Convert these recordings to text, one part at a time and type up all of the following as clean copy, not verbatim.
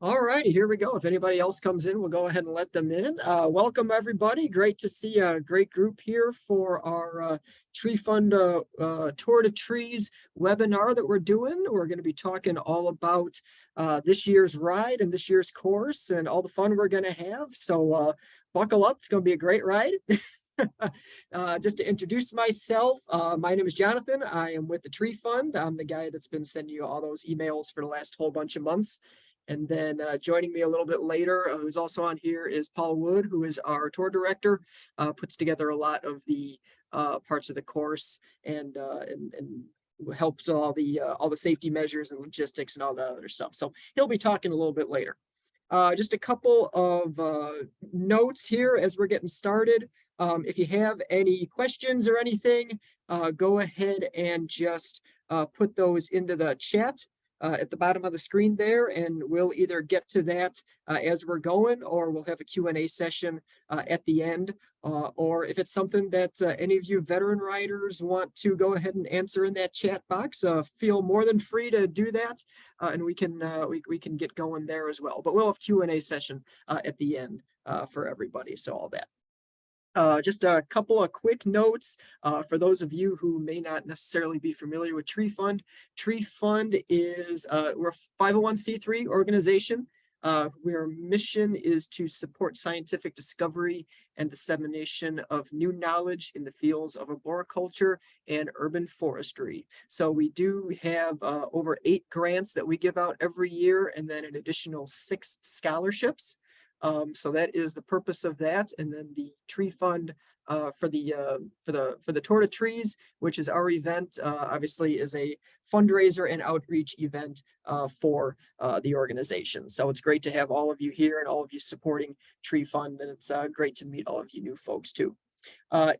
All righty, here we go. If anybody else comes in, we'll go ahead and let them in. Welcome, everybody. Great to see a great group here for our Tree Fund Tour to Trees webinar that we're doing. We're going to be talking all about this year's ride and this year's course and all the fun we're going to have. So buckle up. It's going to be a great ride. Just to introduce myself, my name is Jonathan. I am with the Tree Fund. I'm the guy that's been sending you all those emails for the last whole bunch of months. And then joining me a little bit later, who's also on here, is Paul Wood, who is our tour director, puts together a lot of the parts of the course and helps all the safety measures and logistics and all that other stuff. So he'll be talking a little bit later. Just a couple of notes here as we're getting started. If you have any questions or anything, go ahead and just put those into the chat at the bottom of the screen there, and we'll either get to that as we're going, or we'll have a Q&A session at the end. Or if it's something that any of you veteran riders want to go ahead and answer in that chat box, feel more than free to do that, and we can get going there as well. But we'll have Q&A session at the end for everybody, so all that. Just a couple of quick notes for those of you who may not necessarily be familiar with Tree Fund. Tree Fund is we're a 501c3 organization. Our mission is to support scientific discovery and dissemination of new knowledge in the fields of arboriculture and urban forestry. So we do have over 8 grants that we give out every year, and then an additional 6 scholarships. So that is the purpose of that. And then the Tree Fund for the Tour to Trees, which is our event, obviously is a fundraiser and outreach event for the organization. So it's great to have all of you here and all of you supporting Tree Fund, and it's great to meet all of you new folks too.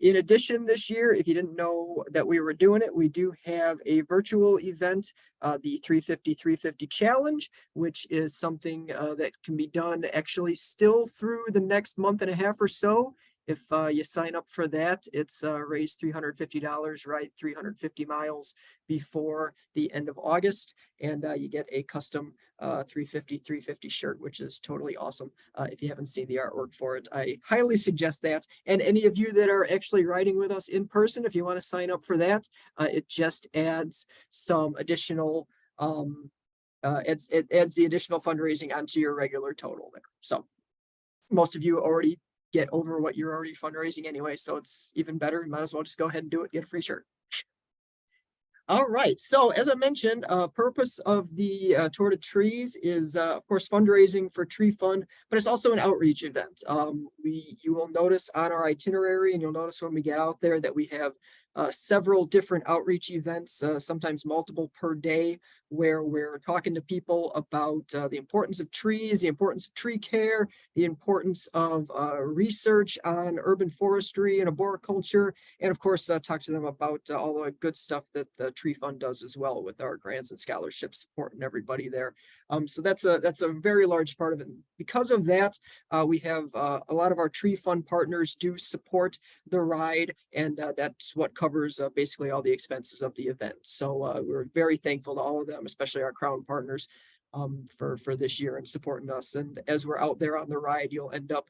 In addition, this year, if you didn't know that we were doing it, we do have a virtual event, the 350 Challenge, which is something that can be done actually still through the next month and a half or so. If you sign up for that, it's raised $350, right? 350 miles before the end of August, and you get a custom 350 shirt, which is totally awesome. If you haven't seen the artwork for it, I highly suggest that. And any of you that are actually riding with us in person, if you want to sign up for that, it just adds some additional it adds the additional fundraising onto your regular total there. So most of you already get over what you're already fundraising anyway, so it's even better. You might as well just go ahead and do it, get a free shirt. All right, so as I mentioned, purpose of the Tour to Trees is, of course, fundraising for Tree Fund, but it's also an outreach event. You will notice on our itinerary, and you'll notice when we get out there, that we have several different outreach events, sometimes multiple per day, where we're talking to people about the importance of trees, the importance of tree care, the importance of research on urban forestry and arboriculture, and of course, talk to them about all the good stuff that the Tree Fund does as well with our grants and scholarships, supporting everybody there. So that's a very large part of it. Because of that, we have a lot of our Tree Fund partners do support the ride, and that's what covers basically all the expenses of the event. So we're very thankful to all of them, especially our Crown partners, for this year and supporting us. And as we're out there on the ride, you'll end up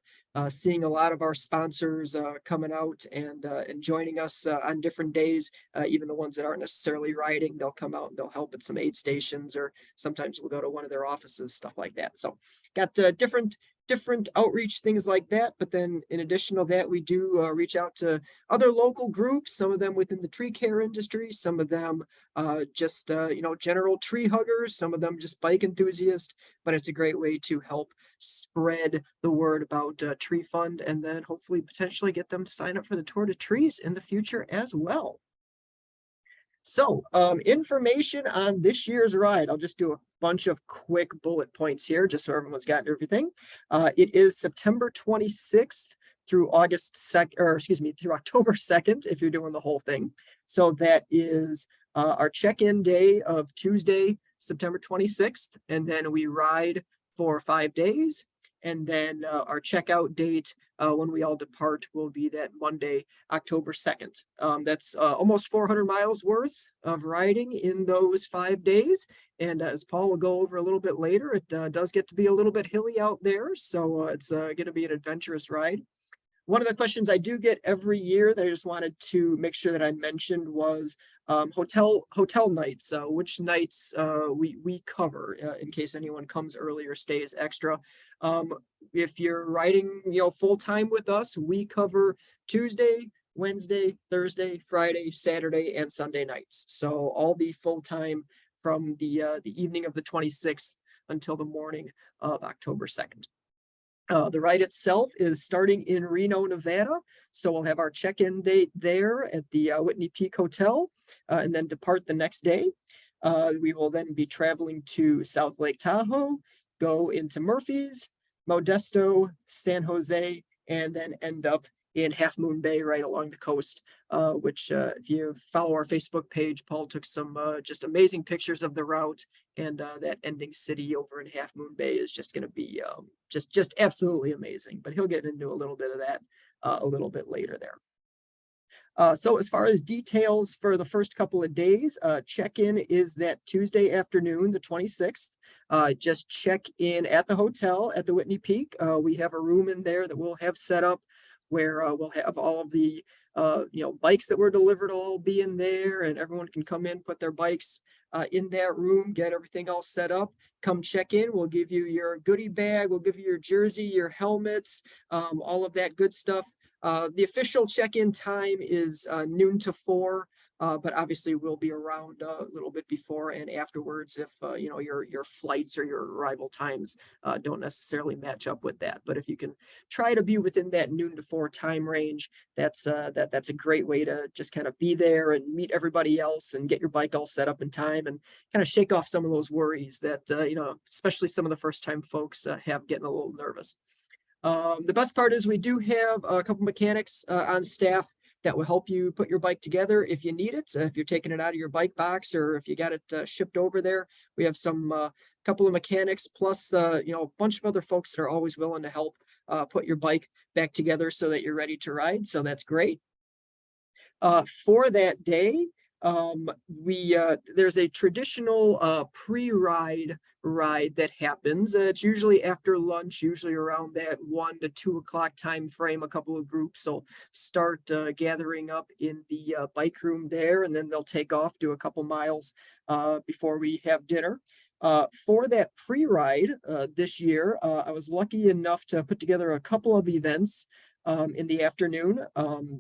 seeing a lot of our sponsors coming out and joining us on different days. Even the ones that aren't necessarily riding, they'll come out and they'll help at some aid stations, or sometimes we'll go to one of their offices, stuff like that. So got different outreach things like that. But then in addition to that, we do reach out to other local groups, some of them within the tree care industry, some of them just general tree huggers, some of them just bike enthusiasts. But it's a great way to help spread the word about Tree Fund, and then hopefully potentially get them to sign up for the Tour to Trees in the future as well. So information on this year's ride. I'll just do a bunch of quick bullet points here, just so everyone's got everything. It is September 26th through August 2nd, or excuse me, through October 2nd, if you're doing the whole thing. So that is our check-in day of Tuesday, September 26th, and then we ride for 5 days. And then our checkout date when we all depart will be that Monday, October 2nd. That's almost 400 miles worth of riding in those 5 days. And as Paul will go over a little bit later, it does get to be a little bit hilly out there. So it's going to be an adventurous ride. One of the questions I do get every year that I just wanted to make sure that I mentioned was hotel nights. Which nights we cover in case anyone comes early or stays extra. Um, if you're riding, full time with us, we cover Tuesday, Wednesday, Thursday, Friday, Saturday, and Sunday nights. So all the full time from the evening of the 26th until the morning of October 2nd. The ride itself is starting in Reno, Nevada. So we'll have our check-in date there at the Whitney Peak Hotel and then depart the next day. We will then be traveling to South Lake Tahoe, go into Murphy's, Modesto, San Jose, and then end up in Half Moon Bay right along the coast, which if you follow our Facebook page, Paul took some just amazing pictures of the route, and that ending city over in Half Moon Bay is just going to be just absolutely amazing. But he'll get into a little bit of that a little bit later there. So as far as details for the first couple of days, check-in is that Tuesday afternoon, the 26th. Just check in at the hotel at the Whitney Peak. We have a room in there that we'll have set up where we'll have all of the bikes that were delivered all be in there, and everyone can come in, put their bikes in that room, get everything all set up, come check in. We'll give you your goodie bag, we'll give you your jersey, your helmets, all of that good stuff. The official check-in time is noon to 4, but obviously we'll be around a little bit before and afterwards if your flights or your arrival times don't necessarily match up with that. But if you can try to be within that noon to 4 time range, that's a great way to just kind of be there and meet everybody else and get your bike all set up in time and kind of shake off some of those worries that especially some of the first time folks have getting a little nervous. The best part is we do have a couple mechanics on staff that will help you put your bike together if you need it. If you're taking it out of your bike box or if you got it shipped over there, we have some couple of mechanics plus a bunch of other folks that are always willing to help put your bike back together so that you're ready to ride. So that's great. For that day, there's a traditional pre-ride ride that happens. It's usually after lunch, usually around that 1 to 2 o'clock time frame. A couple of groups will start gathering up in the bike room there, and then they'll take off, do a couple miles before we have dinner. For that pre-ride this year, I was lucky enough to put together a couple of events in the afternoon.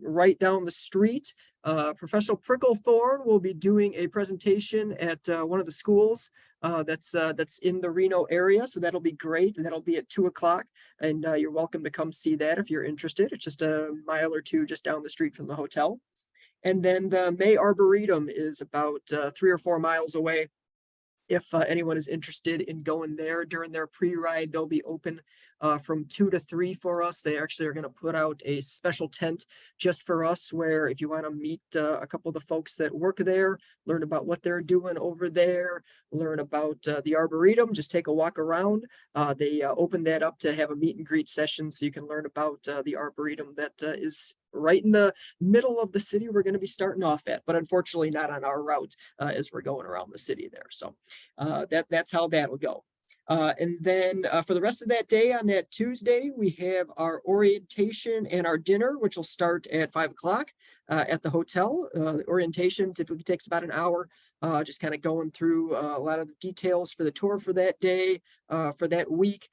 Right down the street, Professional Pricklethorn will be doing a presentation at one of the schools that's in the Reno area. So that'll be great. And that'll be at 2 o'clock. And you're welcome to come see that if you're interested. It's just a mile or two just down the street from the hotel. And then the May Arboretum is about 3 or 4 miles away. If anyone is interested in going there during their pre-ride, they'll be open from 2 to 3 for us. They actually are going to put out a special tent just for us, where if you want to meet a couple of the folks that work there, learn about what they're doing over there, learn about the Arboretum, just take a walk around. They open that up to have a meet and greet session so you can learn about the Arboretum that is right in the middle of the city we're going to be starting off at, but unfortunately not on our route as we're going around the city there. So that's how that will go. And then for the rest of that day on that Tuesday, we have our orientation and our dinner, which will start at 5 o'clock at the hotel. The orientation typically takes about an hour, just kind of going through a lot of the details for the tour for that day, for that week.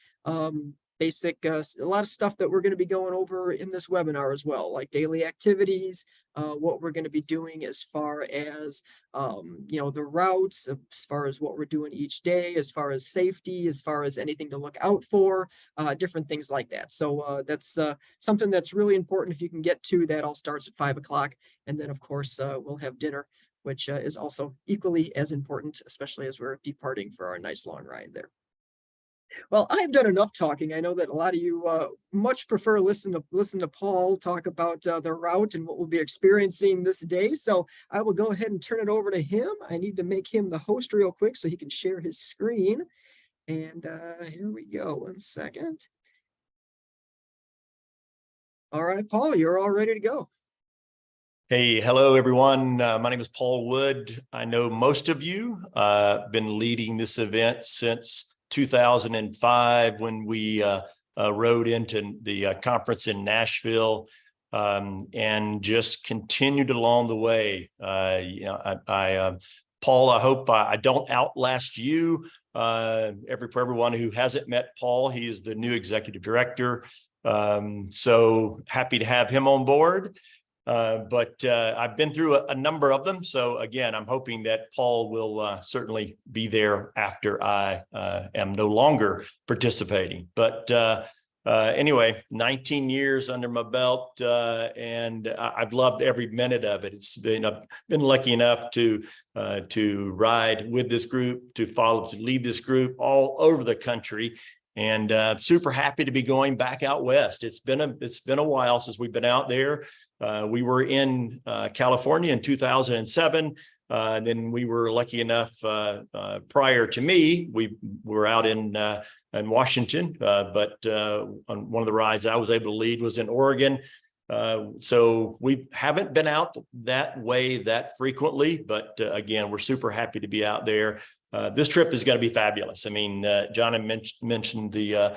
Basic, a lot of stuff that we're going to be going over in this webinar as well, like daily activities, what we're going to be doing as far as, the routes, as far as what we're doing each day, as far as safety, as far as anything to look out for, different things like that. So that's something that's really important. If you can get to that, all starts at 5 o'clock. And then, of course, we'll have dinner, which is also equally as important, especially as we're departing for our nice long ride there. Well, I've done enough talking. I know that a lot of you much prefer listen to Paul talk about the route and what we'll be experiencing this day. So I will go ahead and turn it over to him. I need to make him the host real quick so he can share his screen. And here we go. 1 second. All right, Paul, you're all ready to go. Hey, hello, everyone. My name is Paul Wood. I know most of you. Been leading this event since 2005 when we rode into the conference in Nashville, and just continued along the way. Paul, I hope I don't outlast you. For everyone who hasn't met Paul, he is the new executive director. So happy to have him on board. But I've been through a number of them. So again, I'm hoping that Paul will certainly be there after I am no longer participating. But anyway, 19 years under my belt, and I've loved every minute of it. I've been lucky enough to ride with this group, to lead this group all over the country. And super happy to be going back out west. It's been a while since we've been out there. We were in California in 2007. Then we were lucky enough, prior to me, we were out in Washington, but on one of the rides I was able to lead was in Oregon. So we haven't been out that way that frequently, but again, we're super happy to be out there. This trip is going to be fabulous. I mean, John had mentioned the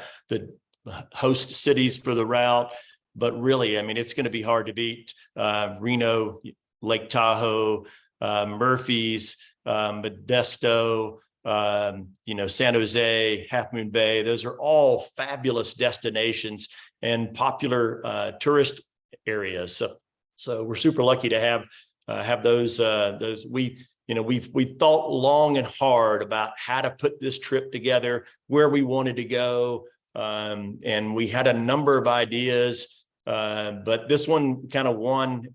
host cities for the route, but really, I mean, it's going to be hard to beat. Reno, Lake Tahoe, Murphy's, Modesto, San Jose, Half Moon Bay. Those are all fabulous destinations and popular tourist areas. So we're super lucky to have those. We've thought long and hard about how to put this trip together, where we wanted to go, and we had a number of ideas. But this one kind of won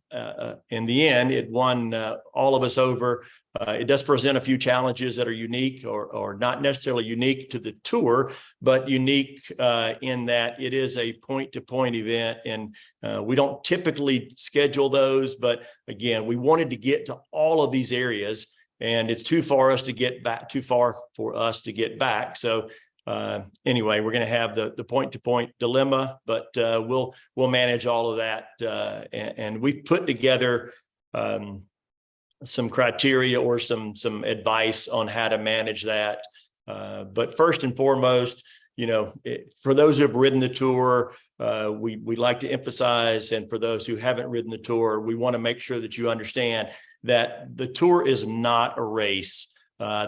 in the end. It won all of us over. It does present a few challenges that are unique or not necessarily unique to the tour, but unique in that it is a point-to-point event. And we don't typically schedule those. But again, we wanted to get to all of these areas, and it's too far for us to get back. So anyway, we're going to have the point-to-point dilemma, but we'll manage all of that. And we've put together some criteria or some advice on how to manage that. But first and foremost, for those who have ridden the tour, we like to emphasize, and for those who haven't ridden the tour, we want to make sure that you understand that the tour is not a race.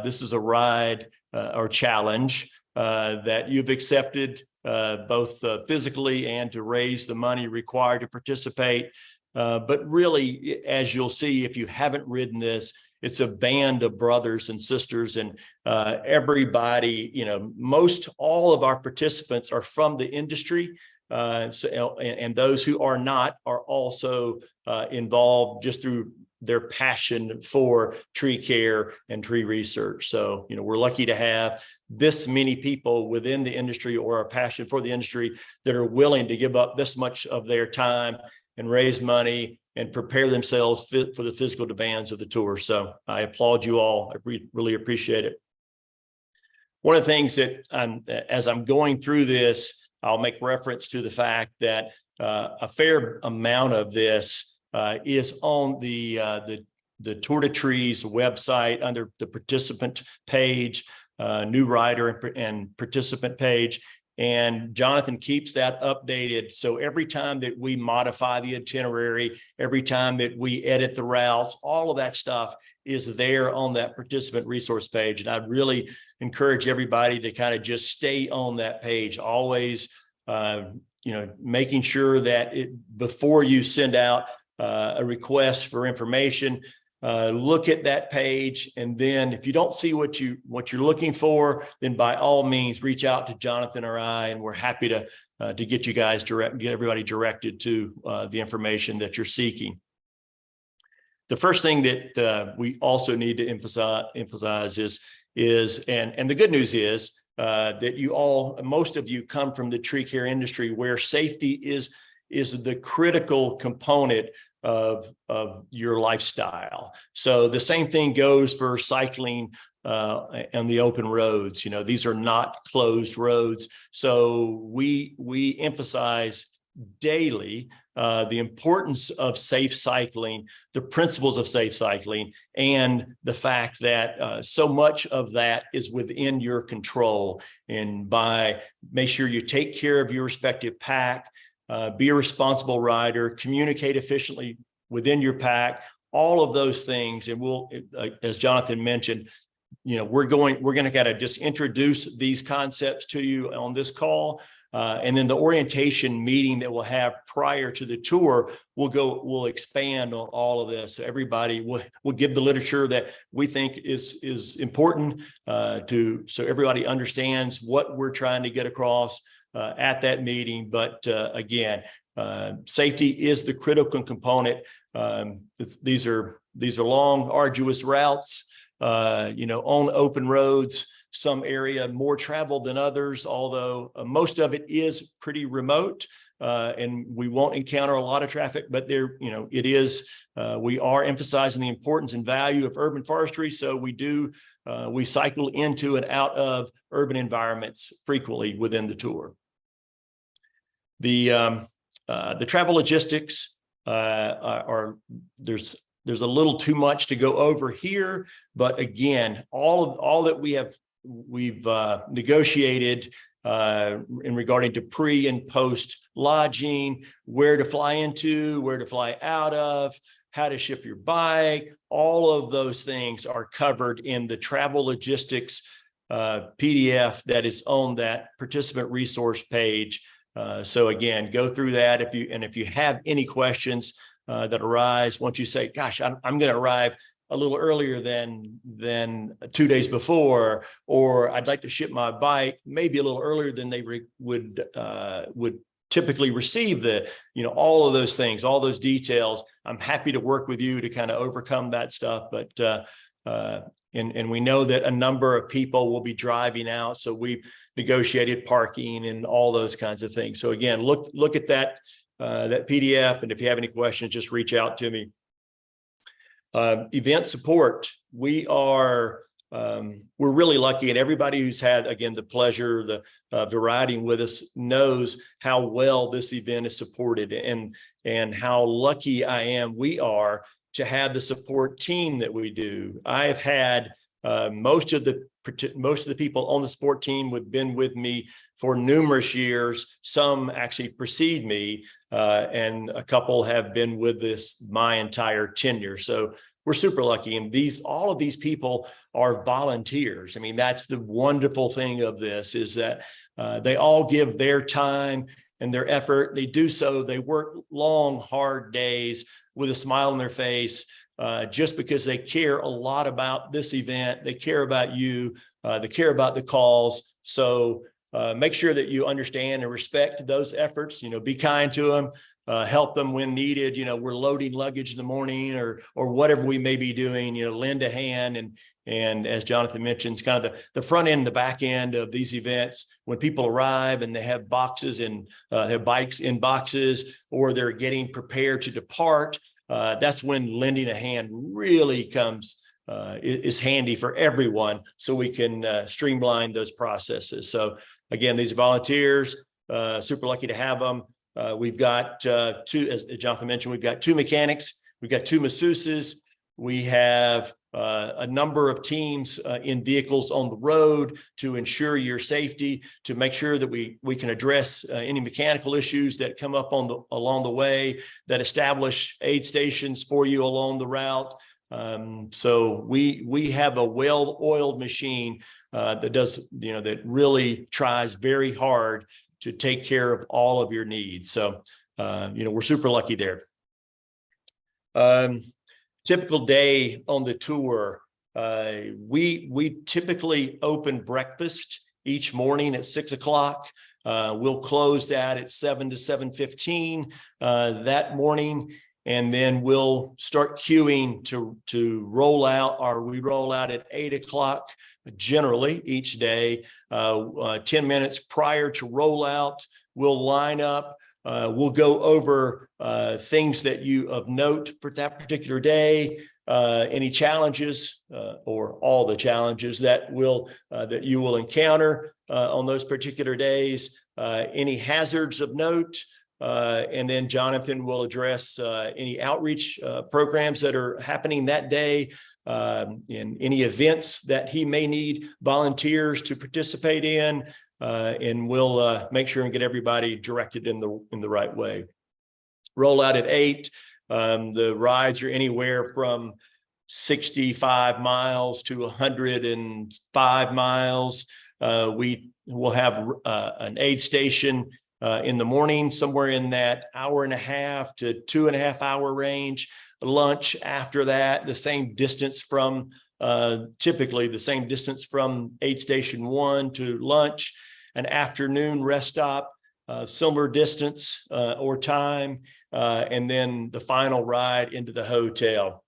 This is a ride or challenge that you've accepted both physically and to raise the money required to participate. But really, as you'll see, if you haven't ridden this, it's a band of brothers and sisters, and everybody, most all of our participants are from the industry. And those who are not are also involved just through their passion for tree care and tree research. So, we're lucky to have this many people within the industry or a passion for the industry that are willing to give up this much of their time and raise money and prepare themselves for the physical demands of the tour. So I applaud you all. I really appreciate it. One of the things that as I'm going through this, I'll make reference to the fact that a fair amount of this is on the Tour de Trees website under the participant page, new rider and participant page. And Jonathan keeps that updated. So every time that we modify the itinerary, every time that we edit the routes, all of that stuff is there on that participant resource page. And I'd really encourage everybody to kind of just stay on that page, always, making sure that before you send out a request for information, look at that page, and then if you don't see what you're looking for, then by all means reach out to Jonathan or I, and we're happy to get you guys get everybody directed to the information that you're seeking. The first thing that we also need to emphasize is and the good news is that most of you come from the tree care industry, where safety is the critical component of your lifestyle. So the same thing goes for cycling on the open roads. These are not closed roads. So we emphasize daily the importance of safe cycling, the principles of safe cycling, and the fact that so much of that is within your control. And by make sure you take care of your respective pack, be a responsible rider, communicate efficiently within your pack, all of those things. And we'll, as Jonathan mentioned, we're going to kind of just introduce these concepts to you on this call. And then the orientation meeting that we'll have prior to the tour, we'll expand on all of this. So everybody will give the literature that we think is important so everybody understands what we're trying to get across at that meeting. But again, safety is the critical component. These are long, arduous routes, on open roads. Some area more traveled than others, although most of it is pretty remote, and we won't encounter a lot of traffic, but it is, we are emphasizing the importance and value of urban forestry. So we cycle into and out of urban environments frequently within the tour. The travel logistics there's a little too much to go over here, but again, all that we've negotiated in regarding to pre and post lodging, where to fly into, where to fly out of, how to ship your bike, all of those things are covered in the travel logistics PDF that is on that participant resource page. So again, go through that. If you have any questions that arise, once you say, gosh, I'm going to arrive a little earlier than 2 days before, or I'd like to ship my bike maybe a little earlier than they would typically receive all of those things, all those details. I'm happy to work with you to kind of overcome that stuff. But and we know that a number of people will be driving out, so we've negotiated parking and all those kinds of things. So again, look at that PDF, and if you have any questions, just reach out to me. Event support. We're really lucky, and everybody who's had, again, the pleasure of riding with us knows how well this event is supported, and how lucky we are to have the support team that we do. I've had most of the people on the support team have been with me for numerous years. Some actually precede me, and a couple have been with us my entire tenure. So we're super lucky. And all of these people are volunteers. I mean, that's the wonderful thing of this, is that they all give their time and their effort. They do so. They work long, hard days with a smile on their face, just because they care a lot about this event. They care about you. They care about the cause. So make sure that you understand and respect those efforts. Be kind to them. Help them when needed. We're loading luggage in the morning or whatever we may be doing. Lend a hand. And as Jonathan mentioned, it's kind of the front end, the back end of these events. When people arrive and they have boxes and have bikes in boxes, or they're getting prepared to depart, that's when lending a hand really is handy for everyone, so we can streamline those processes. So again, these volunteers, super lucky to have them. We've got two, as Jonathan mentioned, we've got 2 mechanics, we've got 2 masseuses, we have a number of teams in vehicles on the road to ensure your safety, to make sure that we can address any mechanical issues that come up along the way, that establish aid stations for you along the route. So we have a well-oiled machine that does, that really tries very hard to take care of all of your needs. So, we're super lucky there. Typical day on the tour. We typically open breakfast each morning at 6 o'clock. We'll close that at 7 to 7:15 that morning. And then we'll start queuing to roll out, or we roll out at 8 o'clock generally each day. 10 minutes prior to rollout, we'll line up. We'll go over things that of note for that particular day, any challenges or all the challenges that you will encounter on those particular days, any hazards of note. And then Jonathan will address any outreach programs that are happening that day, in any events that he may need volunteers to participate in, and we'll make sure and get everybody directed in the right way. Roll out at 8. The rides are anywhere from 65 miles to 105 miles. We will have an aid station in the morning, somewhere in that hour and a half to 2.5 hour range. Lunch after that, the same distance from typically the same distance from aid station 1 to lunch. An afternoon rest stop, similar distance or time, and then the final ride into the hotel.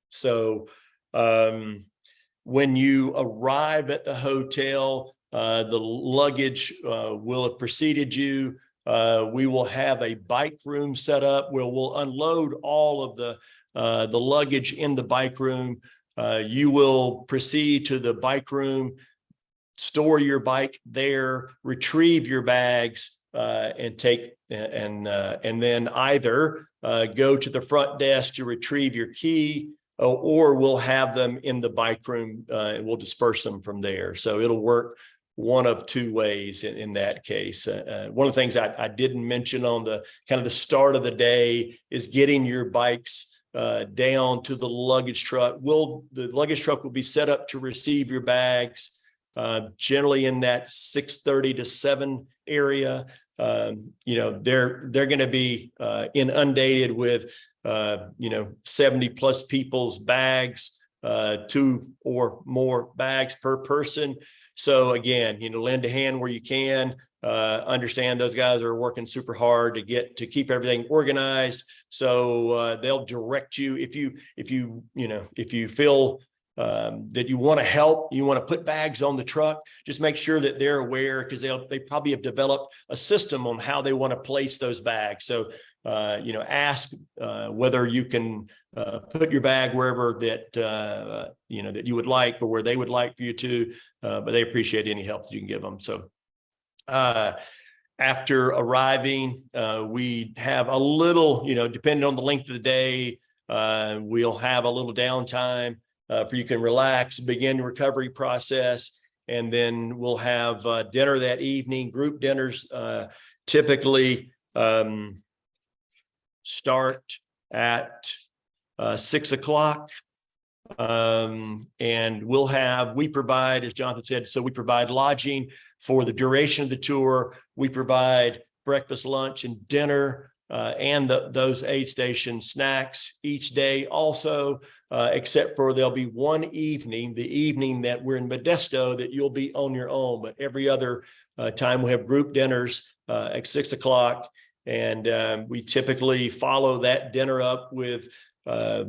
So when you arrive at the hotel, the luggage will have preceded you. We will have a bike room set up where we'll unload all of the luggage in the bike room. You will proceed to the bike room, store your bike there, retrieve your bags, and take and then either go to the front desk to retrieve your key, or we'll have them in the bike room and we'll disperse them from there. So it'll work one of two ways in that case. One of the things I didn't mention on the kind of the start of the day is getting your bikes down to the luggage truck. The luggage truck will be set up to receive your bags, generally in that 6:30 to 7 area. They're going to be inundated with 70 plus people's bags, 2 or more bags per person. So again, lend a hand where you can. Understand those guys are working super hard to keep everything organized. So they'll direct you if you feel that you want to help, you want to put bags on the truck, just make sure that they're aware, because they probably have developed a system on how they want to place those bags. So ask whether you can put your bag wherever that that you would like, or where they would like for you to, but they appreciate any help that you can give them. So after arriving, we have a little, depending on the length of the day, we'll have a little downtime for you can relax, begin the recovery process, and then we'll have dinner that evening. Group dinners typically start at 6 o'clock. And we provide, as Jonathan said, so we provide lodging for the duration of the tour. We provide breakfast, lunch, and dinner, and those aid station snacks each day also, except for there'll be one evening, the evening that we're in Modesto, that you'll be on your own. But every other time we have group dinners at 6 o'clock. And we typically follow that dinner up with a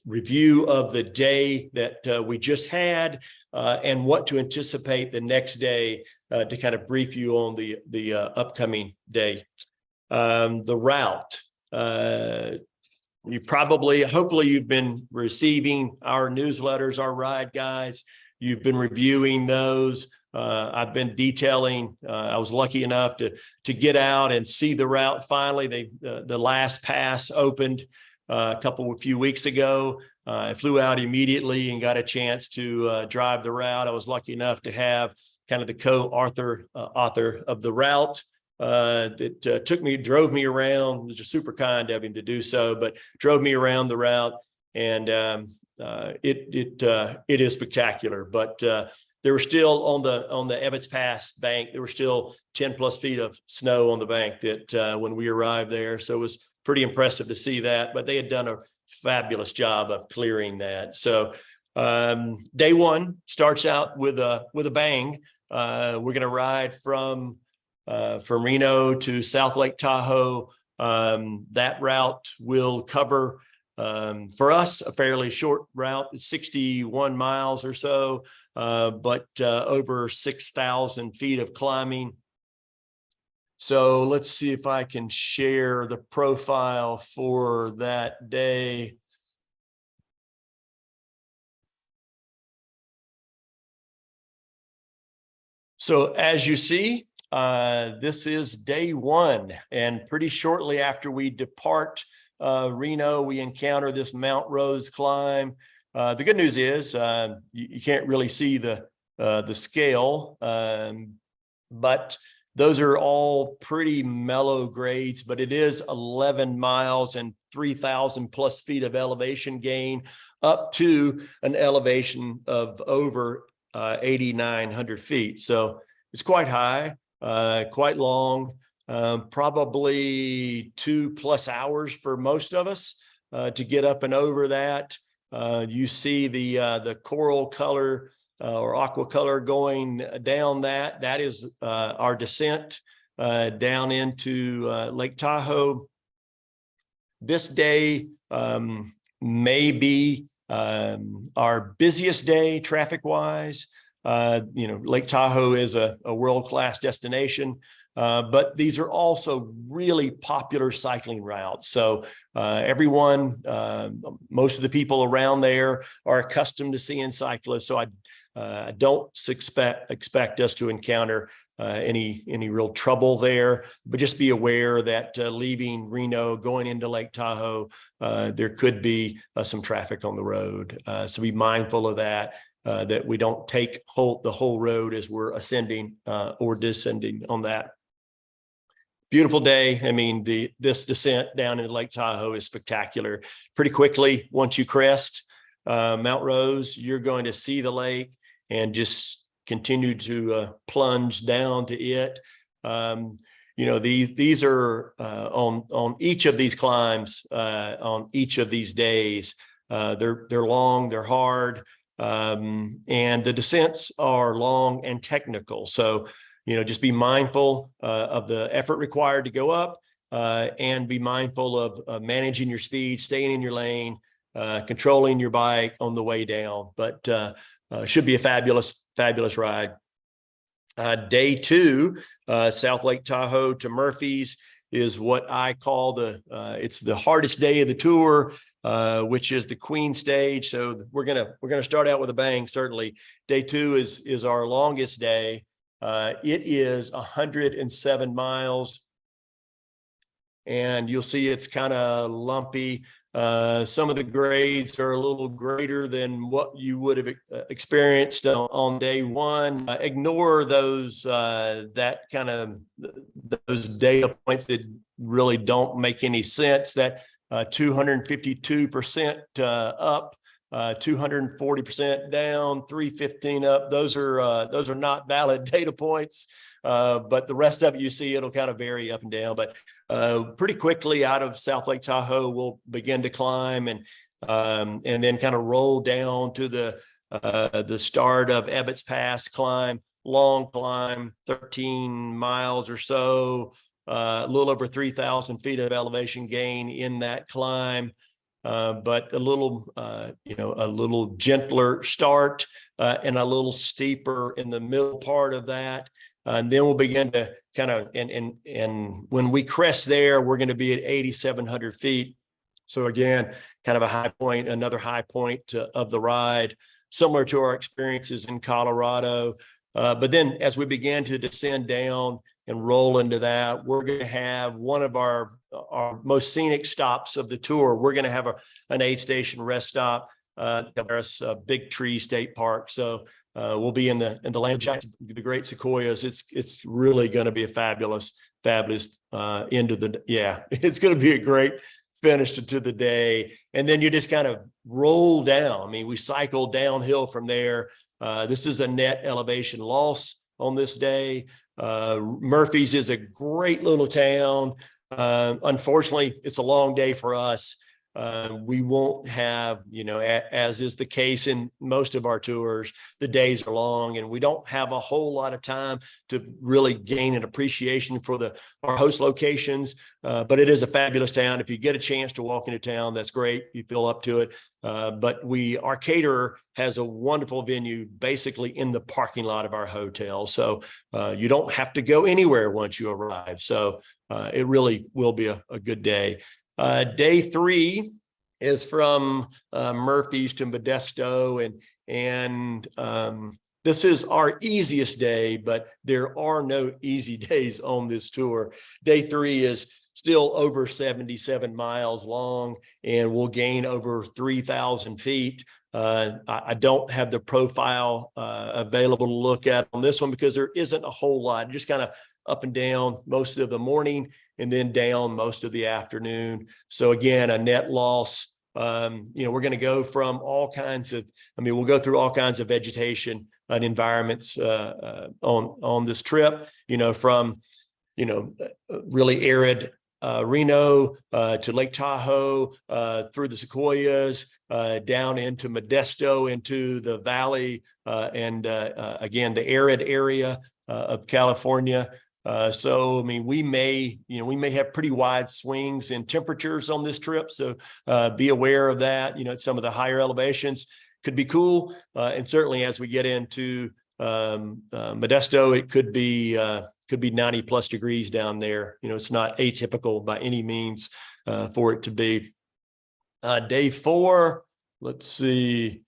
review of the day that we just had, and what to anticipate the next day, to kind of brief you on the upcoming day. The route. Hopefully you've been receiving our newsletters, our ride guides. You've been reviewing those. I've been detailing. I was lucky enough to get out and see the route. Finally, the last pass opened a few weeks ago. I flew out immediately and got a chance to drive the route. I was lucky enough to have kind of the co-author of the route that drove me around. It was just super kind of him to do so, but drove me around the route, and it is spectacular. But there were still on the Ebbets Pass bank, there were still 10 plus feet of snow on the bank that when we arrived there. So it was pretty impressive to see that, but they had done a fabulous job of clearing that. So day one starts out with a bang. We're going to ride from Reno to South Lake Tahoe. That route will cover, for us, a fairly short route, 61 miles or so, but over 6,000 feet of climbing. So let's see if I can share the profile for that day. So as you see, This is day one, and pretty shortly after we depart Reno, we encounter this Mount Rose climb. The good news is you can't really see the scale, but those are all pretty mellow grades, but it is 11 miles and 3,000 plus feet of elevation gain up to an elevation of over 8,900 feet. So it's quite high, quite long, probably 2+ hours for most of us to get up and over that. You see the coral color or aqua color going down that is our descent down into Lake Tahoe. This day may be our busiest day traffic wise. Lake Tahoe is a world-class destination, but these are also really popular cycling routes. So everyone, most of the people around there are accustomed to seeing cyclists. So I don't expect us to encounter any real trouble there, but just be aware that leaving Reno, going into Lake Tahoe, there could be some traffic on the road. So be mindful of that, that we don't take the whole road as we're ascending or descending on that. Beautiful day. I mean, this descent down into Lake Tahoe is spectacular. Pretty quickly, once you crest Mount Rose, you're going to see the lake and just continue to plunge down to it. These are on each of these climbs, on each of these days. They're long, they're hard, and the descents are long and technical. So, just be mindful of the effort required to go up, and be mindful of managing your speed, staying in your lane, controlling your bike on the way down. But should be a fabulous ride. Day two, South Lake Tahoe to Murphy's is what I call it's the hardest day of the tour, which is the Queen stage. So we're gonna start out with a bang. Certainly, day two is our longest day. It is 107 miles, and you'll see it's kind of lumpy. Some of the grades are a little greater than what you would have experienced on day one. Ignore those those data points that really don't make any sense. That 252% up, 240% down, 315 up. Those are not valid data points. But the rest of it, you see, it'll kind of vary up and down. But pretty quickly out of South Lake Tahoe, we'll begin to climb and then kind of roll down to the start of Ebbets Pass climb. Long climb, 13 miles or so, a little over 3,000 feet of elevation gain in that climb. But a little gentler start and a little steeper in the middle part of that. And then we'll begin to kind of, and when we crest there, we're going to be at 8,700 feet. So again, kind of a high point, another high point of the ride, similar to our experiences in Colorado. But then as we begin to descend down and roll into that, we're going to have one of our most scenic stops of the tour. We're going to have an aid station rest stop, Big Tree State Park. So we'll be in the land of giants, the great sequoias. It's really going to be a fabulous end of the, it's going to be a great finish to the day. And then you just kind of roll down. I mean, we cycle downhill from there. This is a net elevation loss on this day. Murphy's is a great little town. Unfortunately, it's a long day for us. We won't have, as is the case in most of our tours, the days are long and we don't have a whole lot of time to really gain an appreciation for our host locations. But it is a fabulous town. If you get a chance to walk into town, that's great. You feel up to it. But our caterer has a wonderful venue basically in the parking lot of our hotel. So you don't have to go anywhere once you arrive. So it really will be a good day. Day three is from Murphy's to Modesto, and this is our easiest day, but there are no easy days on this tour. Day 3 is still over 77 miles long, and we'll gain over 3,000 feet. I don't have the profile available to look at on this one because there isn't a whole lot, just kind of up and down most of the morning and then down most of the afternoon. So again, a net loss. We're going to go from all kinds of, we'll go through all kinds of vegetation and environments on this trip, from, really arid Reno to Lake Tahoe, through the Sequoias, down into Modesto, into the valley, and again, the arid area of California. So, we may have pretty wide swings in temperatures on this trip. So be aware of that. At some of the higher elevations could be cool. And certainly as we get into Modesto, it could be 90 plus degrees down there. It's not atypical by any means for it to be. Day 4, let's see.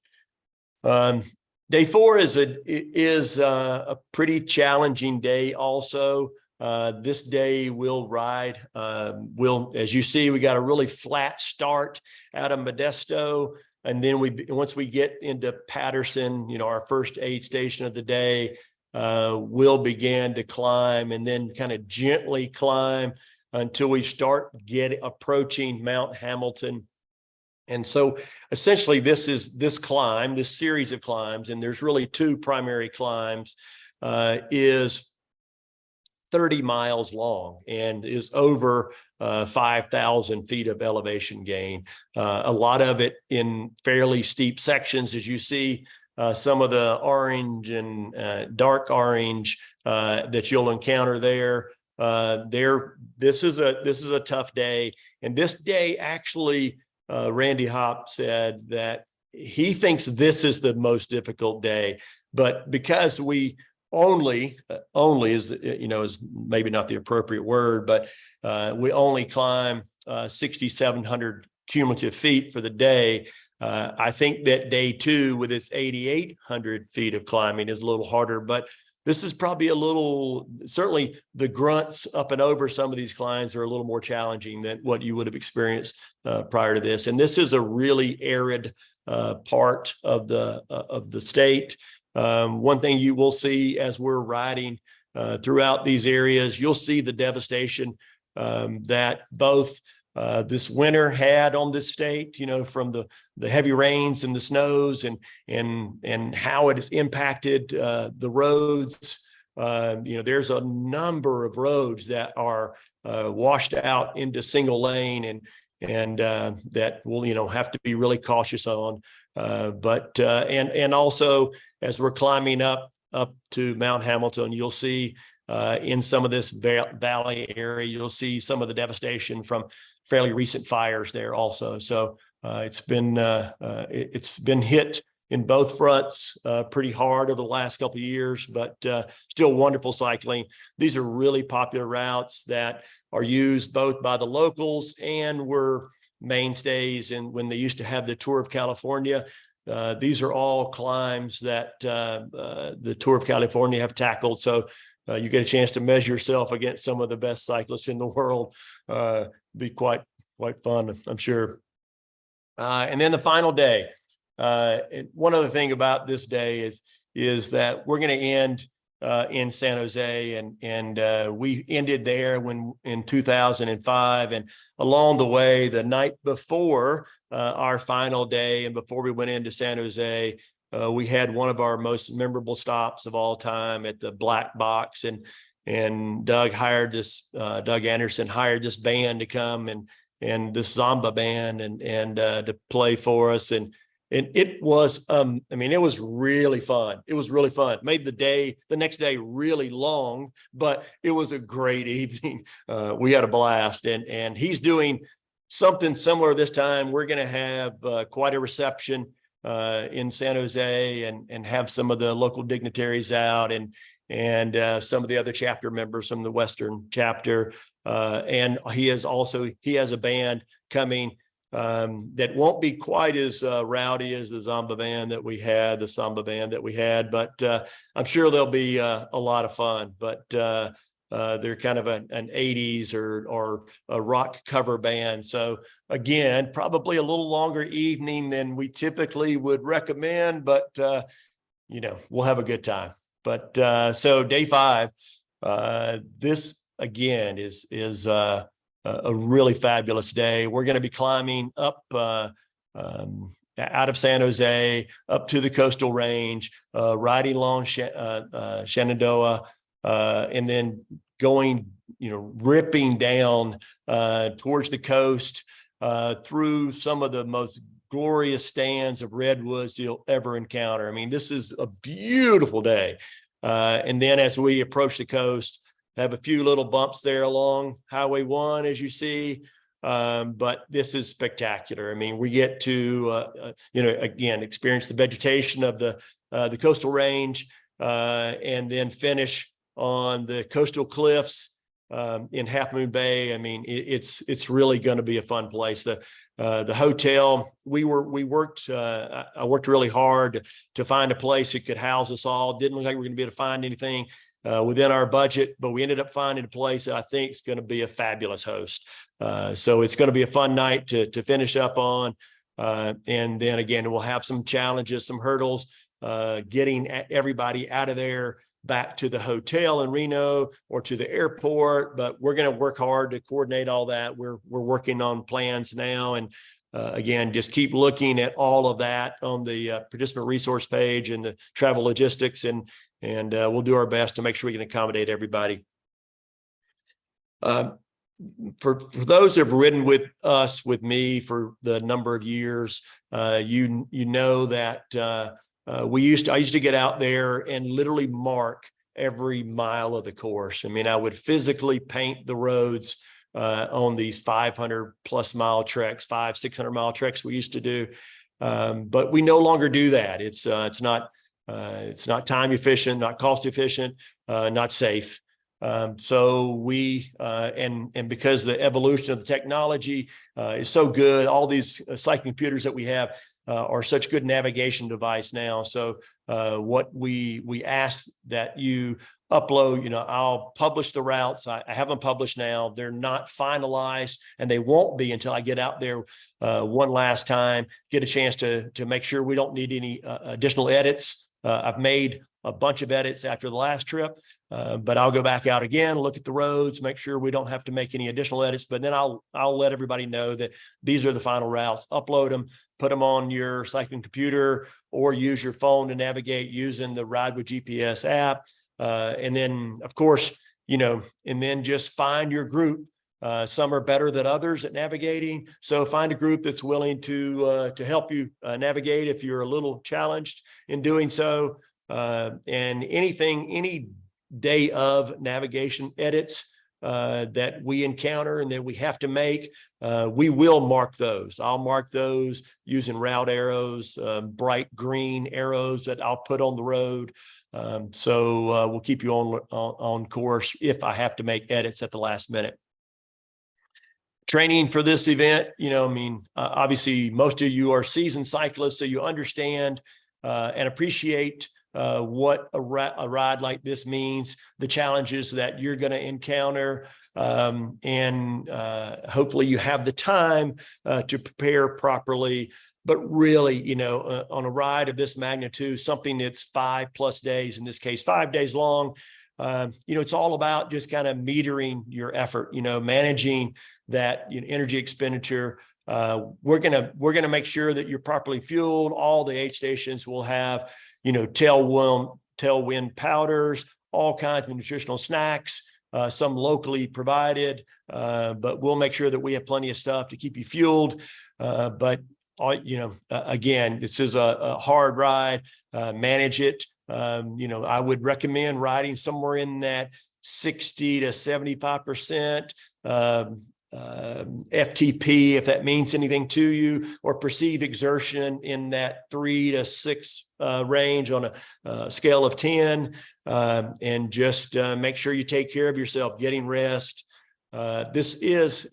Day 4 is a pretty challenging day also. This day we'll ride, as you see, we got a really flat start out of Modesto. And then once we get into Patterson, our first aid station of the day, we'll begin to climb and then kind of gently climb until we start approaching Mount Hamilton. And so essentially this series of climbs, and there's really 2 primary climbs, is 30 miles long and is over 5,000 feet of elevation gain. A lot of it in fairly steep sections, as you see. Some of the orange and dark orange that you'll encounter there. This is a tough day, and this day actually, Randy Hopp said that he thinks this is the most difficult day, but because we only is maybe not the appropriate word, but we only climb 6,700 cumulative feet for the day. I think that day 2 with its 8,800 feet of climbing is a little harder, but this is probably certainly the grunts up and over some of these climbs are a little more challenging than what you would have experienced prior to this. And this is a really arid part of the state. One thing you will see as we're riding throughout these areas, you'll see the devastation that both this winter had on this state, from the heavy rains and the snows and how it has impacted the roads. There's a number of roads that are washed out into single lane and that we'll, have to be really cautious on. But also as we're climbing up to Mount Hamilton, you'll see in some of this valley area, you'll see some of the devastation from fairly recent fires there also. So it's been hit in both fronts pretty hard over the last couple of years, but still wonderful cycling. These are really popular routes that are used both by the locals and were mainstays. And when they used to have the Tour of California, these are all climbs that the Tour of California have tackled. So you get a chance to measure yourself against some of the best cyclists in the world. Be quite fun, I'm sure. And then the final day. And one other thing about this day is that we're going to end in San Jose, and we ended there in 2005. And along the way, the night before our final day, and before we went into San Jose, we had one of our most memorable stops of all time at the Black Box, and Doug Anderson hired this band to come and this Zamba band and to play for us. And it was, it was really fun. It was really fun. It made the next day really long, but it was a great evening. We had a blast, and he's doing something similar this time. We're going to have quite a reception in San Jose and have some of the local dignitaries out and some of the other chapter members from the Western chapter. And he has a band coming that won't be quite as rowdy as the samba band that we had, but I'm sure they'll be a lot of fun. But they're kind of an 80s or a rock cover band. So again, probably a little longer evening than we typically would recommend, but we'll have a good time. But so day 5, this again is a really fabulous day. We're going to be climbing up out of San Jose up to the coastal range, riding along Shenandoah, and then going, ripping down towards the coast through some of the most glorious stands of redwoods you'll ever encounter. I mean, this is a beautiful day. And then as we approach the coast, have a few little bumps there along Highway 1, as you see. But this is spectacular. I mean, we get to, again, experience the vegetation of the coastal range, and then finish on the coastal cliffs in Half Moon Bay. I mean, it's really going to be a fun place. The hotel, I worked really hard to find a place that could house us all. Didn't look like we were going to be able to find anything within our budget, but we ended up finding a place that I think is going to be a fabulous host. So it's going to be a fun night to finish up on. And then again, we'll have some challenges, some hurdles, getting everybody out of there back to the hotel in Reno or to the airport, but we're going to work hard to coordinate all that. We're working on plans now. And again, just keep looking at all of that on the participant resource page and the travel logistics, and we'll do our best to make sure we can accommodate everybody. For those who have ridden with me for the number of years, you know that I used to get out there and literally mark every mile of the course. I mean, I would physically paint the roads on these 500+ mile treks, 500-600 mile treks we used to do. But we no longer do that. It's not time efficient, not cost efficient, not safe. So we, and because the evolution of the technology is so good, all these cycling computers that we have are such good navigation device now. So what we ask that you upload, I'll publish the routes. I have them published now. They're not finalized, and they won't be until I get out there one last time, get a chance to make sure we don't need any additional edits. I've made a bunch of edits after the last trip, but I'll go back out again, look at the roads, make sure we don't have to make any additional edits. But then I'll let everybody know that these are the final routes. Upload them, put them on your cycling computer, or use your phone to navigate using the Ride with GPS app. And then, of course, and then just find your group. Some are better than others at navigating. So find a group that's willing to help you navigate if you're a little challenged in doing so. And any day of navigation edits that we encounter and that we have to make, we will mark those. I'll mark those using route arrows, bright green arrows that I'll put on the road. So we'll keep you on course if I have to make edits at the last minute. Training for this event, obviously most of you are seasoned cyclists, so you understand and appreciate what a ride like this means, the challenges that you're going to encounter, and hopefully you have the time to prepare properly. But really, on a ride of this magnitude, something that's 5+ days, in this case 5 days long, it's all about just kind of metering your effort, managing that energy expenditure. We're gonna make sure that you're properly fueled. All the aid stations will have tailwind powders, all kinds of nutritional snacks, some locally provided, but we'll make sure that we have plenty of stuff to keep you fueled. But again, this is a hard ride. Manage it. I would recommend riding somewhere in that 60 to 75% FTP, if that means anything to you, or perceived exertion in that 3 to 6 range on a scale of 10, and just make sure you take care of yourself, getting rest. This is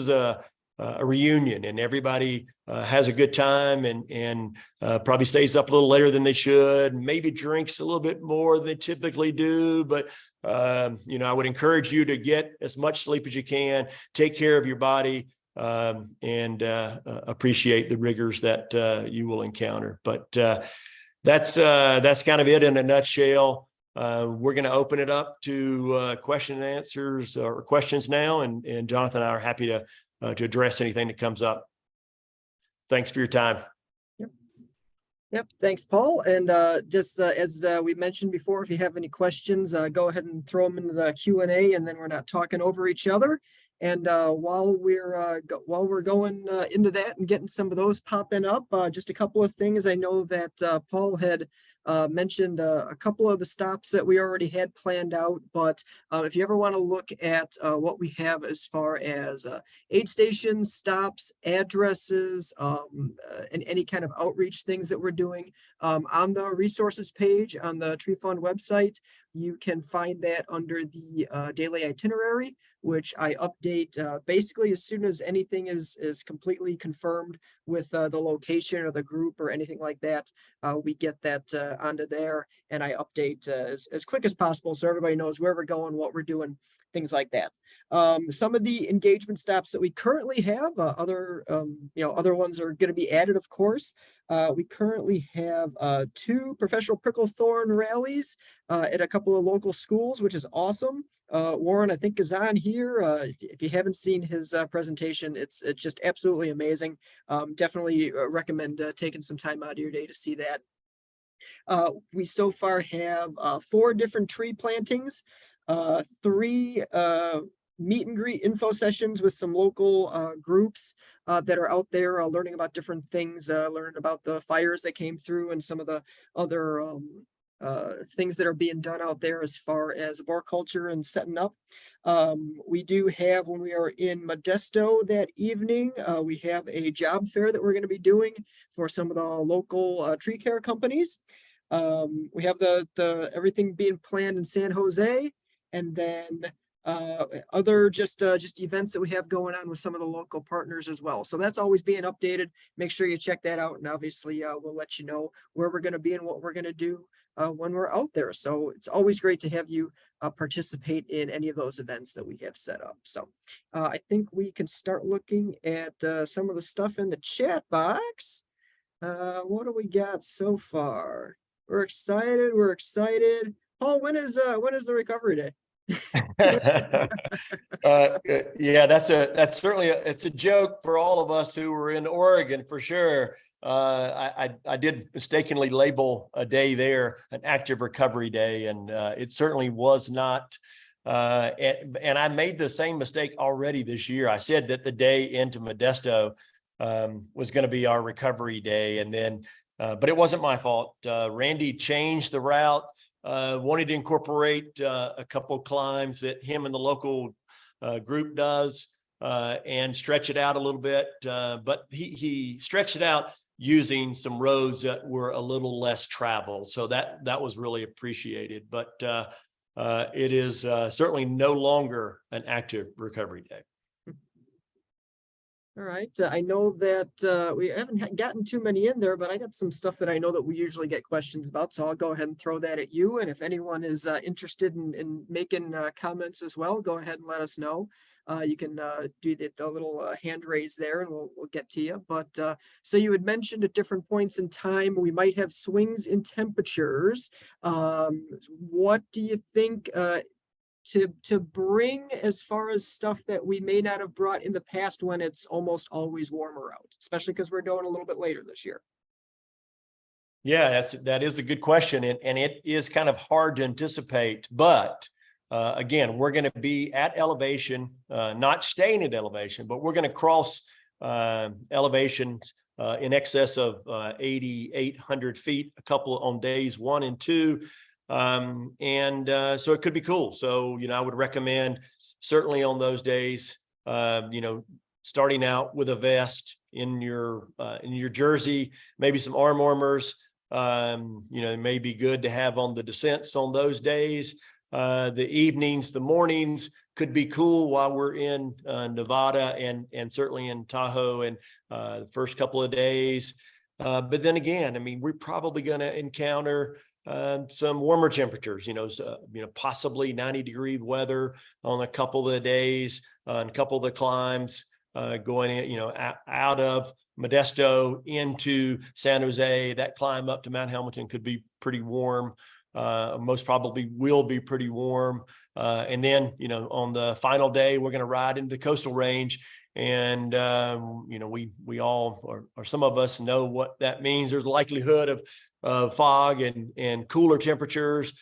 a a reunion, and everybody has a good time and probably stays up a little later than they should, maybe drinks a little bit more than they typically do. But, I would encourage you to get as much sleep as you can, take care of your body, and appreciate the rigors that you will encounter. But that's kind of it in a nutshell. We're going to open it up to question and answers or questions now, and Jonathan and I are happy to address anything that comes up. Thanks for your time. Yep. Thanks, Paul. And just as we mentioned before, if you have any questions, go ahead and throw them into the Q&A, and then we're not talking over each other. And while we're going into that and getting some of those popping up, just a couple of things. I know that Paul had mentioned a couple of the stops that we already had planned out, but if you ever want to look at what we have as far as aid stations, stops, addresses, and any kind of outreach things that we're doing on the resources page on the Tree Fund website, you can find that under the daily itinerary, which I update basically as soon as anything is completely confirmed with the location or the group or anything like that. We get that onto there, and I update as quick as possible so everybody knows where we're going, what we're doing, things like that. Some of the engagement stops that we currently have, other ones are going to be added, of course. We currently have 2 professional prickle thorn rallies at a couple of local schools, which is awesome. Warren, I think, is on here. If you haven't seen his presentation, it's just absolutely amazing. Definitely recommend taking some time out of your day to see that. We so far have 4 different tree plantings, 3 meet and greet info sessions with some local groups that are out there learning about different things, learning about the fires that came through and some of the other things that are being done out there as far as arboriculture and setting up. We do have, when we are in Modesto that evening, we have a job fair that we're going to be doing for some of the local tree care companies. We have the everything being planned in San Jose, and then other just events that we have going on with some of the local partners as well. So that's always being updated. Make sure you check that out, and obviously we'll let you know where we're going to be and what we're going to do when we're out there. So it's always great to have you participate in any of those events that we have set up. So I think we can start looking at some of the stuff in the chat box. What do we got so far? We're excited. We're excited. Paul, when is the recovery day? Yeah, that's certainly it's a joke for all of us who were in Oregon for sure. I did mistakenly label a day there an active recovery day, and it certainly was not. And I made the same mistake already this year. I said that the day into Modesto was going to be our recovery day, and then but it wasn't my fault. Randy changed the route. Wanted to incorporate a couple climbs that him and the local group does and stretch it out a little bit. But he stretched it out using some roads that were a little less traveled. So that was really appreciated. But it is certainly no longer an active recovery day. All right. I know that we haven't gotten too many in there, but I got some stuff that I know that we usually get questions about. So I'll go ahead and throw that at you. And if anyone is interested in making comments as well, go ahead and let us know. You can do the little hand raise there, and we'll get to you. But so you had mentioned at different points in time, we might have swings in temperatures. What do you think to bring as far as stuff that we may not have brought in the past when it's almost always warmer out, especially because we're going a little bit later this year? Yeah, that is a good question, and it is kind of hard to anticipate. But again, we're going to be at elevation, not staying at elevation, but we're going to cross elevations in excess of 8,800 feet, a couple on days 1 and 2. So it could be cool. So, I would recommend certainly on those days, starting out with a vest in your jersey, maybe some arm warmers. It may be good to have on the descents on those days. The evenings, the mornings could be cool while we're in Nevada and certainly in Tahoe and the first couple of days. But then again, I mean, we're probably going to encounter some warmer temperatures, possibly 90-degree weather on a couple of days, on a couple of the climbs going in, out of Modesto into San Jose. That climb up to Mount Hamilton could be pretty warm. Most probably will be pretty warm. And then, on the final day, we're going to ride into the coastal range. And, we all, or some of us know what that means. There's a likelihood of fog and cooler temperatures.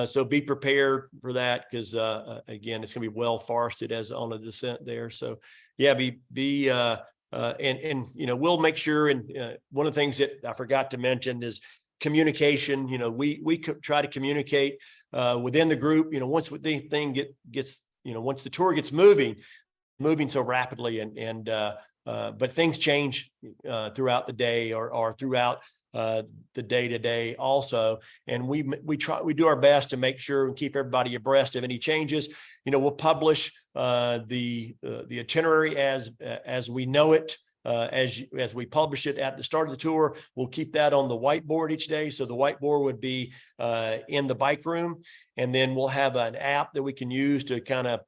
So be prepared for that because, again, it's going to be well forested as on a descent there. So, yeah, we'll make sure. And one of the things that I forgot to mention is communication. We try to communicate within the group. Once the thing gets, once the tour gets moving so rapidly, but things change throughout the day or throughout the day-to-day also. And we do our best to make sure and keep everybody abreast of any changes. We'll publish the itinerary as we know it. As we publish it at the start of the tour, we'll keep that on the whiteboard each day. So the whiteboard would be in the bike room, and then we'll have an app that we can use to kind of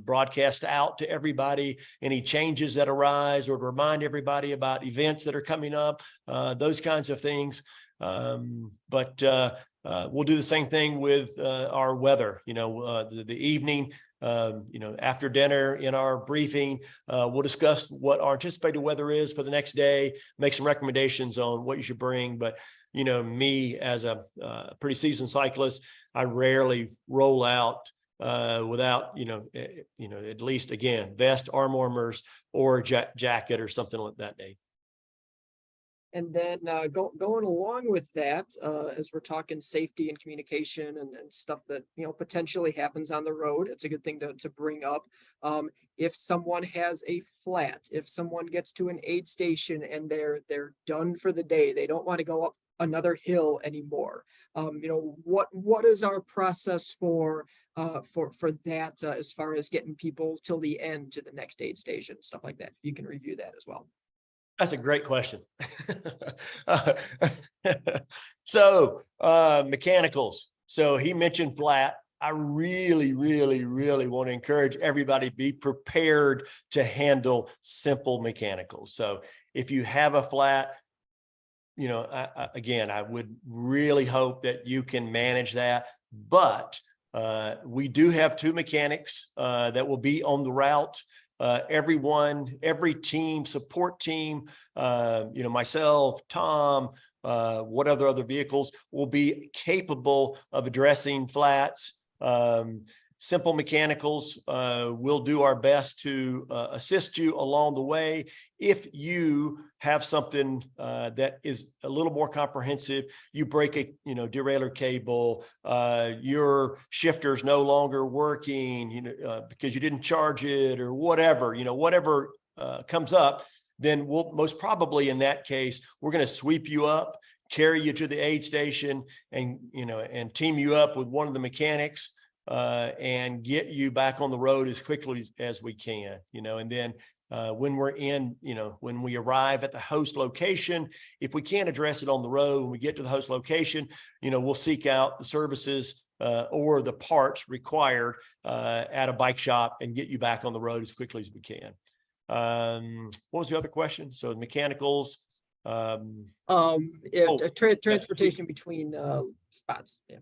broadcast out to everybody any changes that arise, or to remind everybody about events that are coming up, those kinds of things. But we'll do the same thing with our weather. The evening, after dinner in our briefing, we'll discuss what our anticipated weather is for the next day, make some recommendations on what you should bring. But, me as a pretty seasoned cyclist, I rarely roll out without, at least, again, vest, arm warmers, or jacket or something like that day. And then going along with that, as we're talking safety and communication and stuff that potentially happens on the road, it's a good thing to bring up. If someone has a flat, if someone gets to an aid station and they're done for the day, they don't want to go up another hill anymore. What is our process for that as far as getting people till the end to the next aid station, stuff like that? If you can review that as well. That's a great question. So mechanicals. So he mentioned flat. I really, really, really want to encourage everybody to be prepared to handle simple mechanicals. So if you have a flat, I would really hope that you can manage that. But we do have 2 mechanics that will be on the route. Every team, support team, myself, Tom, what other vehicles will be capable of addressing flats. Simple mechanicals, we'll do our best to assist you along the way. If you have something that is a little more comprehensive, you break a derailleur cable, your shifter's no longer working, because you didn't charge it or whatever, whatever comes up, then we'll most probably in that case, we're going to sweep you up, carry you to the aid station, and team you up with one of the mechanics. And get you back on the road as quickly as we can, and then when when we arrive at the host location, if we can't address it on the road, when we get to the host location, we'll seek out the services or the parts required at a bike shop and get you back on the road as quickly as we can. What was the other question? So mechanicals. Transportation between spots. Yeah.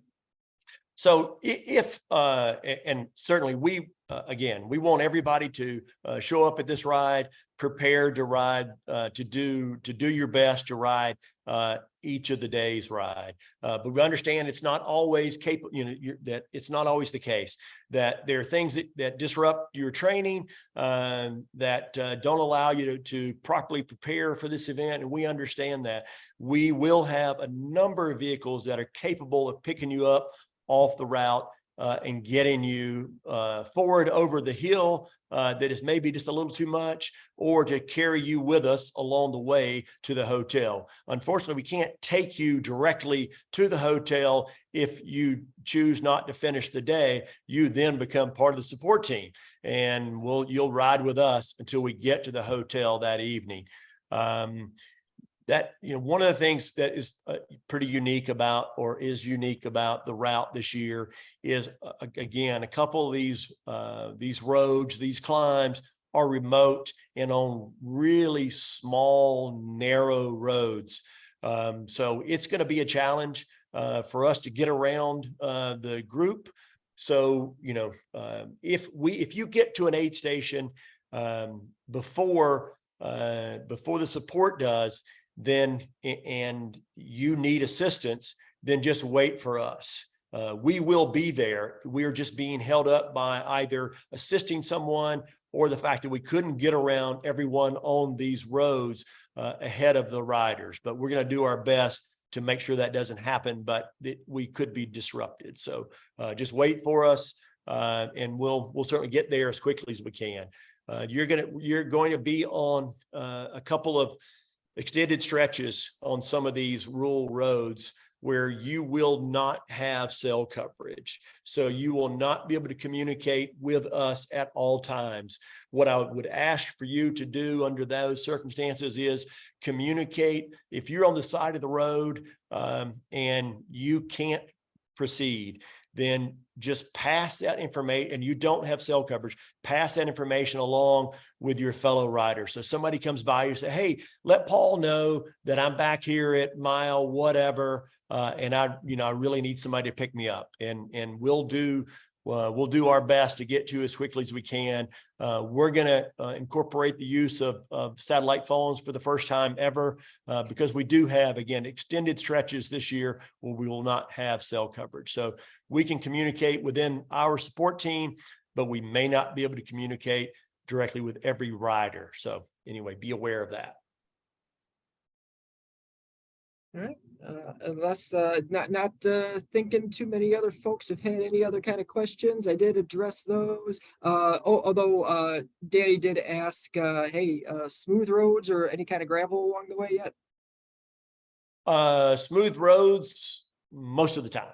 So if, and certainly we want everybody to show up at this ride, prepared to ride, to do your best to ride each of the day's ride. But we understand it's not always capable, that it's not always the case, that there are things that disrupt your training, that don't allow you to properly prepare for this event. And we understand that. We will have a number of vehicles that are capable of picking you up off the route and getting you forward over the hill that is maybe just a little too much, or to carry you with us along the way to the hotel. Unfortunately, we can't take you directly to the hotel. If you choose not to finish the day, you then become part of the support team, and you'll ride with us until we get to the hotel that evening. That, one of the things that is pretty unique about, or is unique about the route this year is, again, a couple of these roads, these climbs are remote and on really small, narrow roads. So it's going to be a challenge for us to get around the group. So, if you get to an aid station before the support does, then, and you need assistance, then just wait for us. We will be there. We're just being held up by either assisting someone or the fact that we couldn't get around everyone on these roads ahead of the riders. But we're going to do our best to make sure that doesn't happen, but we could be disrupted. So just wait for us, and we'll certainly get there as quickly as we can. You're going to be on a couple of extended stretches on some of these rural roads where you will not have cell coverage. So you will not be able to communicate with us at all times. What I would ask for you to do under those circumstances is communicate. If you're on the side of the road and you can't proceed, then just pass that information, and you don't have cell coverage, pass that information along with your fellow riders. So somebody comes by, you say, hey, let Paul know that I'm back here at mile whatever, and I really need somebody to pick me up, and we'll do our best to get to you as quickly as we can. We're going to incorporate the use of satellite phones for the first time ever, because we do have, again, extended stretches this year where we will not have cell coverage. So we can communicate within our support team, but we may not be able to communicate directly with every rider. So anyway, be aware of that. All right. Unless not thinking too many other folks have had any other kind of questions, I did address those. Although Danny did ask, hey, smooth roads or any kind of gravel along the way yet? Smooth roads most of the time.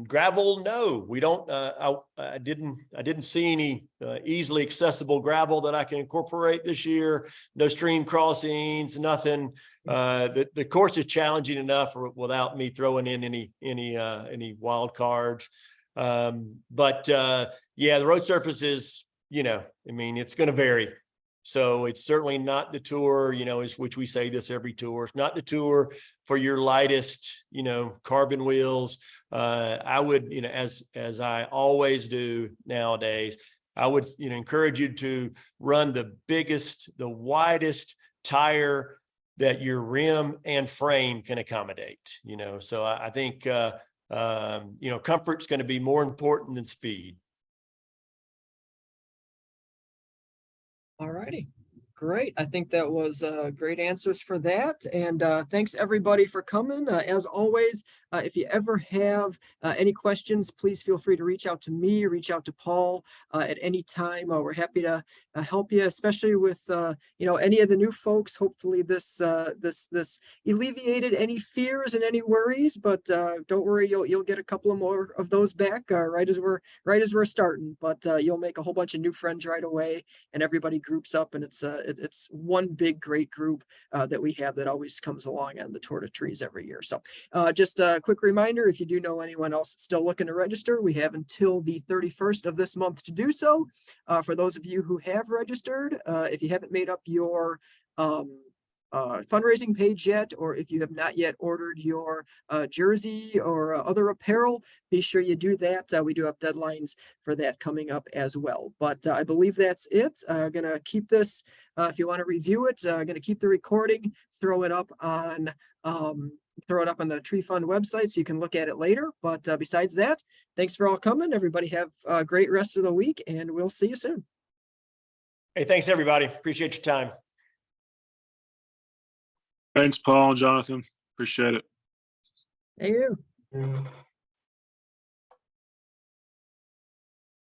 Gravel, no, we don't. I didn't see any easily accessible gravel that I can incorporate this year. No stream crossings, nothing. The course is challenging enough without me throwing in any wild cards. But yeah, the road surface is, it's going to vary. So it's certainly not the tour, which we say this every tour. It's not the tour for your lightest, carbon wheels. I would, as I always do nowadays, I would, encourage you to run the biggest, the widest tire that your rim and frame can accommodate. So I think, comfort's going to be more important than speed. All righty. Great. I think that was great answers for that. And thanks everybody for coming. As always, if you ever have any questions, please feel free to reach out to me, reach out to Paul at any time. We're happy to help you, especially with any of the new folks. Hopefully this alleviated any fears and any worries. But don't worry, you'll get a couple of more of those back right as we're starting. But you'll make a whole bunch of new friends right away, and everybody groups up, and it's one big great group that we have that always comes along on the Tour de Trees every year. So just a quick reminder, if you do know anyone else still looking to register, we have until the 31st of this month to do so. For those of you who have registered, if you haven't made up your fundraising page yet, or if you have not yet ordered your jersey or other apparel, be sure you do that. We do have deadlines for that coming up as well. But I believe that's it. Gonna keep this, if you want to review it, gonna keep the recording, throw it up on the Tree Fund website so you can look at it later. But besides that, thanks for all coming. Everybody have a great rest of the week, and we'll see you soon. Hey, thanks everybody. Appreciate your time. Thanks, Paul and Jonathan. Appreciate it. Thank you.